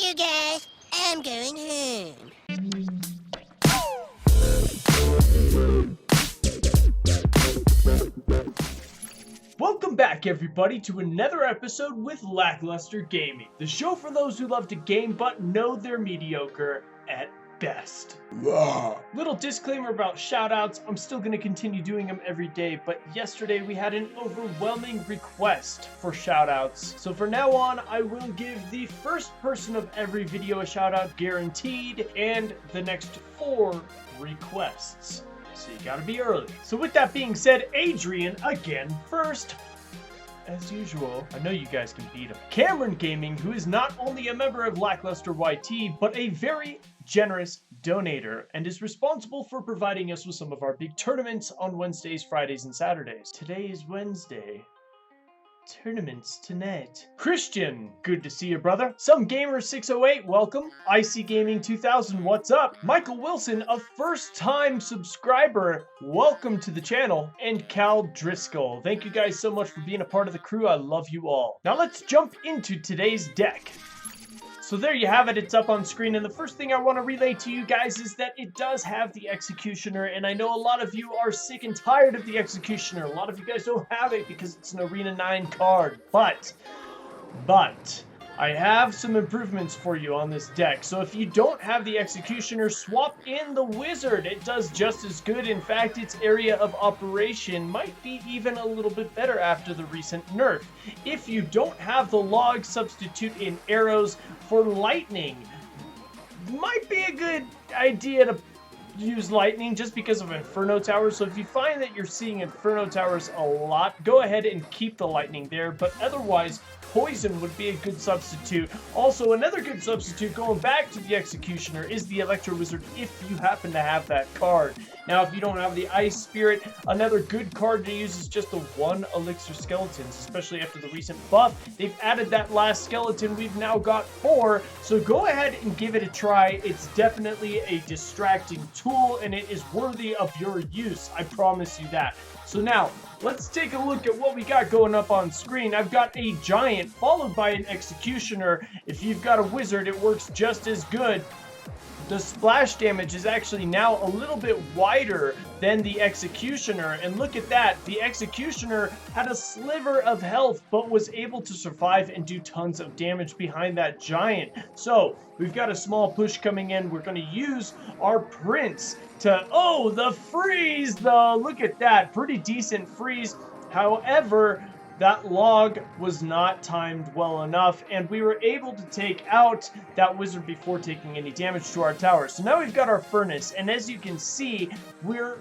you guys. I'm going home. Welcome back, everybody, to another episode with Lackluster Gaming, the show for those who love to game but know they're mediocre at best. Little disclaimer about shoutouts, I'm still going to continue doing them every day, but yesterday we had an overwhelming request for shoutouts. So for now on, I will give the first person of every video a shoutout guaranteed, and the next 4 requests. So you gotta be early. So with that being said, Adrian again first. As usual, I know you guys can beat him. Cameron Gaming, who is not only a member of LackLuster YT, but a very generous donator, and is responsible for providing us with some of our big tournaments on Wednesdays, Fridays, and Saturdays. Today is Wednesday. Tournaments tonight. Christian, good to see you, brother. Some Gamer 608, welcome. IC Gaming 2000, what's up? Michael Wilson, a first-time subscriber, welcome to the channel. And Cal Driscoll, thank you guys so much for being a part of the crew. I love you all. Now let's jump into today's deck. So there you have it, it's up on screen, and the first thing I want to relay to you guys is that it does have the Executioner, and I know a lot of you are sick and tired of the Executioner. A lot of you guys don't have it because it's an Arena 9 card, but I have some improvements for you on this deck. So if you don't have the Executioner, swap in the Wizard. It does just as good. In fact, its area of operation might be even a little bit better after the recent nerf. If you don't have the Log, substitute in Arrows for Lightning. Might be a good idea to use Lightning just because of Inferno Towers. So if you find that you're seeing Inferno Towers a lot, go ahead and keep the Lightning there, but otherwise Poison would be a good substitute. Also, another good substitute going back to the Executioner is the Electro Wizard if you happen to have that card. Now, if you don't have the Ice Spirit, another good card to use is just the 1 Elixir Skeletons, especially after the recent buff. They've added that last skeleton. We've now got 4, so go ahead and give it a try. It's definitely a distracting tool, and it is worthy of your use. I promise you that. So now, let's take a look at what we got going up on screen. I've got a Giant followed by an Executioner. If you've got a Wizard, it works just as good. The splash damage is actually now a little bit wider than the Executioner, and look at that, the Executioner had a sliver of health but was able to survive and do tons of damage behind that Giant. So we've got a small push coming in. We're going to use our Prince to, oh, the freeze though, look at that, pretty decent freeze. However, that log was not timed well enough, and we were able to take out that Wizard before taking any damage to our tower. So now we've got our Furnace, and as you can see, we're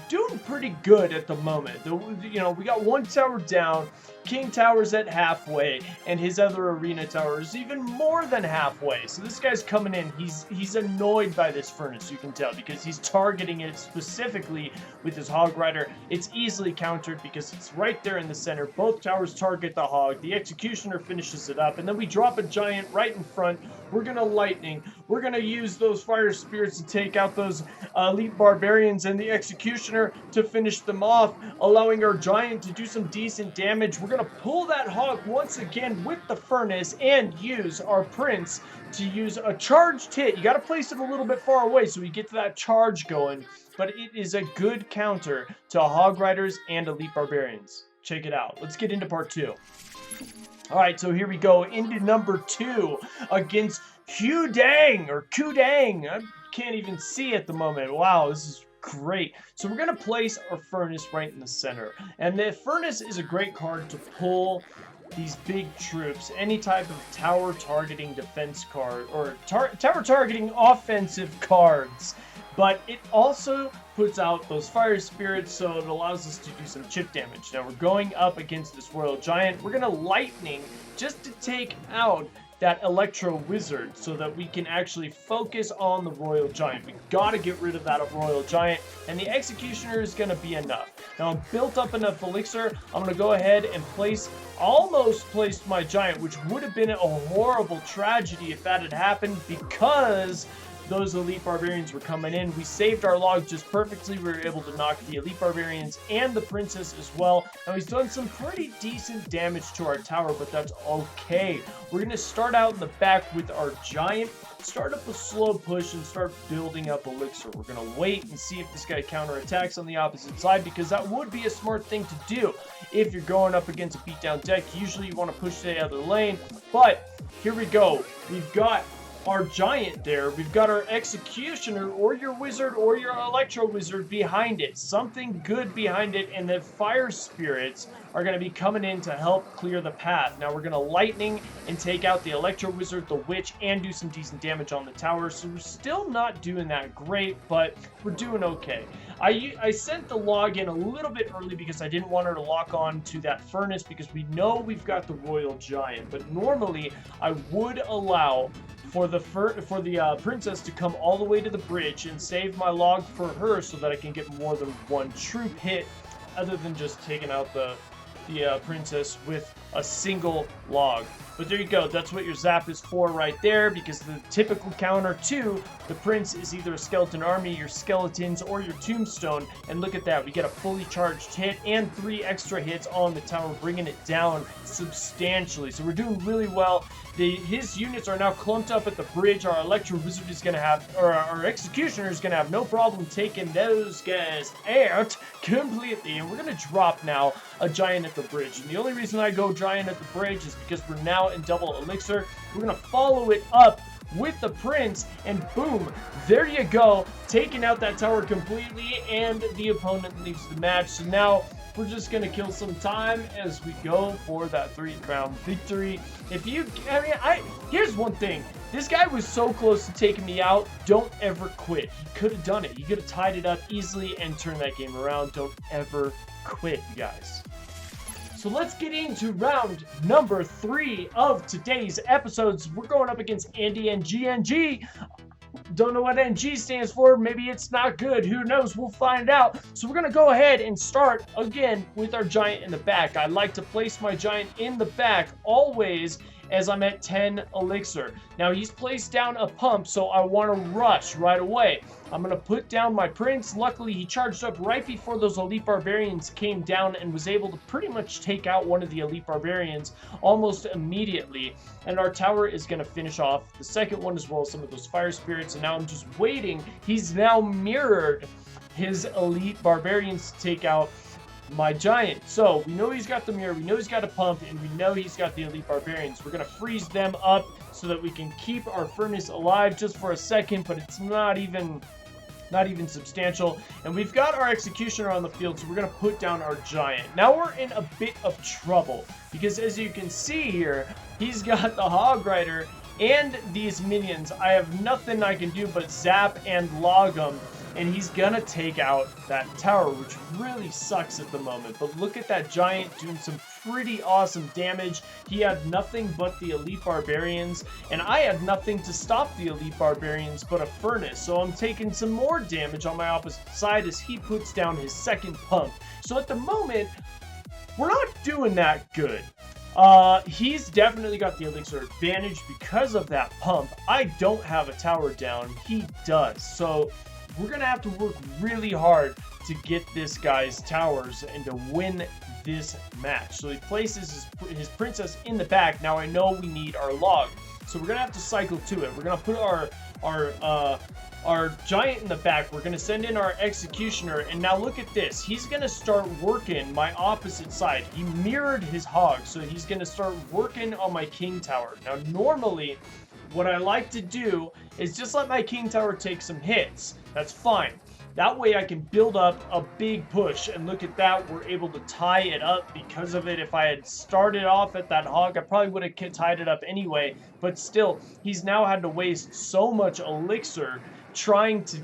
doing pretty good at the moment. We got 1 tower down, King Tower's at halfway, and his other Arena Tower is even more than halfway. So this guy's coming in. He's annoyed by this Furnace, you can tell, because he's targeting it specifically with his Hog Rider. It's easily countered because it's right there in the center. Both towers target the Hog. The Executioner finishes it up, and then we drop a Giant right in front. We're going to Lightning. We're going to use those Fire Spirits to take out those Elite Barbarians and the Executioner to finish them off, allowing our Giant to do some decent damage. We're going to pull that Hog once again with the Furnace and use our Prince to use a charged hit. You got to place it a little bit far away so we get to that charge going, but it is a good counter to Hog Riders and Elite Barbarians. Check it out. Let's get into part 2. All right, so here we go into number 2 against Kudang, or Kudang. I can't even see at the moment. Wow, this is great. So we're going to place our Furnace right in the center. And the Furnace is a great card to pull these big troops, any type of tower targeting defense card, or tower targeting offensive cards. But it also puts out those Fire Spirits, so it allows us to do some chip damage. Now we're going up against this Royal Giant. We're going to Lightning just to take out that Electro Wizard so that we can actually focus on the Royal Giant. We got to get rid of that Royal Giant, and the Executioner is going to be enough. Now I'm built up enough Elixir. I'm going to go ahead and almost placed my Giant, which would have been a horrible tragedy if that had happened, because those elite barbarians were coming in. We saved our log just perfectly. We were able to knock the elite barbarians and the princess as well. Now he's done some pretty decent damage to our tower, but that's okay. We're going to start out in the back with our giant, start up a slow push and start building up elixir. We're going to wait and see if this guy counterattacks on the opposite side, because that would be a smart thing to do if you're going up against a beatdown deck. Usually you want to push to the other lane, but here we go. We've got our giant there. We've got our executioner or your wizard or your electro wizard behind it. Something good behind it, and the fire spirits are going to be coming in to help clear the path. Now we're going to lightning and take out the electro wizard, the witch, and do some decent damage on the tower. So we're still not doing that great, but we're doing okay. I sent the log in a little bit early because I didn't want her to lock on to that furnace, because we know we've got the royal giant. But normally I would allow for the princess to come all the way to the bridge and save my log for her, so that I can get more than one troop hit, other than just taking out the princess with a single log. But there you go. That's what your zap is for right there, because the typical counter to the prince is either a skeleton army, your skeletons, or your tombstone. And look at that. We get a fully charged hit and 3 extra hits on the tower, bringing it down substantially. So we're doing really well. His units are now clumped up at the bridge. Our electro wizard is going to have, or our executioner is going to have no problem taking those guys out completely. And we're going to drop now a giant at the bridge. And the only reason I go giant at the bridge is because we're now in double elixir. We're going to follow it up with the prince, and boom, there you go, taking out that tower completely, and the opponent leaves the match. So now we're just gonna kill some time as we go for that 3-crown victory. Here's one thing. This guy was so close to taking me out. Don't ever quit. He could have done it. He could have tied it up easily and turned that game around. Don't ever quit, you guys. So let's get into round number 3 of today's episodes. We're going up against Andy and GNG. Don't know what NG stands for. Maybe it's not good. Who knows? We'll find out. So we're going to go ahead and start again with our giant in the back. I like to place my giant in the back always as I'm at 10 elixir. Now he's placed down a pump, so I want to rush right away. I'm going to put down my prince. Luckily, he charged up right before those elite barbarians came down and was able to pretty much take out one of the elite barbarians almost immediately. And our tower is going to finish off the second one, as well as some of those fire spirits. And now I'm just waiting. He's now mirrored his elite barbarians to take out my giant. So we know he's got the mirror, we know he's got a pump, and we know he's got the elite barbarians. We're going to freeze them up so that we can keep our furnace alive just for a second, but it's not even substantial. And we've got our executioner on the field, so we're going to put down our giant. Now we're in a bit of trouble, because as you can see here, he's got the hog rider and these minions. I have nothing I can do but zap and log them, and he's gonna take out that tower, which really sucks at the moment. But look at that giant doing some pretty awesome damage. He had nothing but the elite barbarians, and I had nothing to stop the elite barbarians but a furnace. So I'm taking some more damage on my opposite side as he puts down his second pump. So at the moment, we're not doing that good. He's definitely got the elixir advantage because of that pump. I don't have a tower down. He does. So we're going to have to work really hard to get this guy's towers and to win this match. So he places his princess in the back. Now I know we need our log. So we're going to have to cycle to it. We're going to put our giant in the back. We're going to send in our executioner. And now look at this. He's going to start working my opposite side. He mirrored his hog. So he's going to start working on my king tower. Now normally, what I like to do is just let my king tower take some hits. That's fine. That way I can build up a big push, and look at that, we're able to tie it up because of it. If I had started off at that hog, I probably would have tied it up anyway, but still, he's now had to waste so much elixir trying to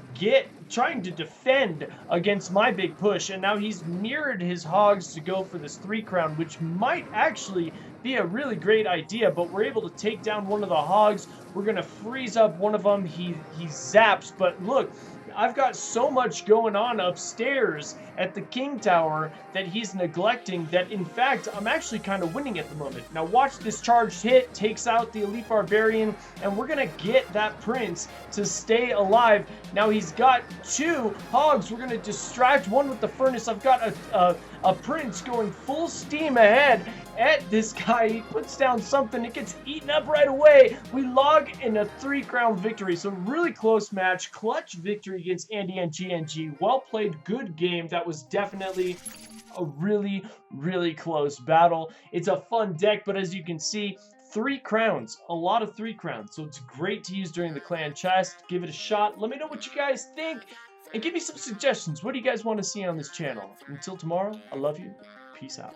defend against my big push, and now he's mirrored his hogs to go for this 3-crown, which might actually be a really great idea, but we're able to take down one of the hogs. We're going to freeze up one of them. He zaps, but look, I've got so much going on upstairs at the King Tower that he's neglecting that, in fact, I'm actually kind of winning at the moment. Now watch this charged hit, takes out the Elite Barbarian, and we're going to get that Prince to stay alive. Now he's got 2 hogs. We're going to distract one with the furnace. I've got a Prince going full steam ahead at this guy. He puts down something. It gets eaten up right away. We log in a 3-crown victory. So really close match. Clutch victory against Andy and GNG. Well played. Good game. That was definitely a really, really close battle. It's a fun deck, but as you can see, 3 crowns. A lot of 3 crowns. So it's great to use during the clan chest. Give it a shot. Let me know what you guys think. And give me some suggestions. What do you guys want to see on this channel? Until tomorrow, I love you. Peace out.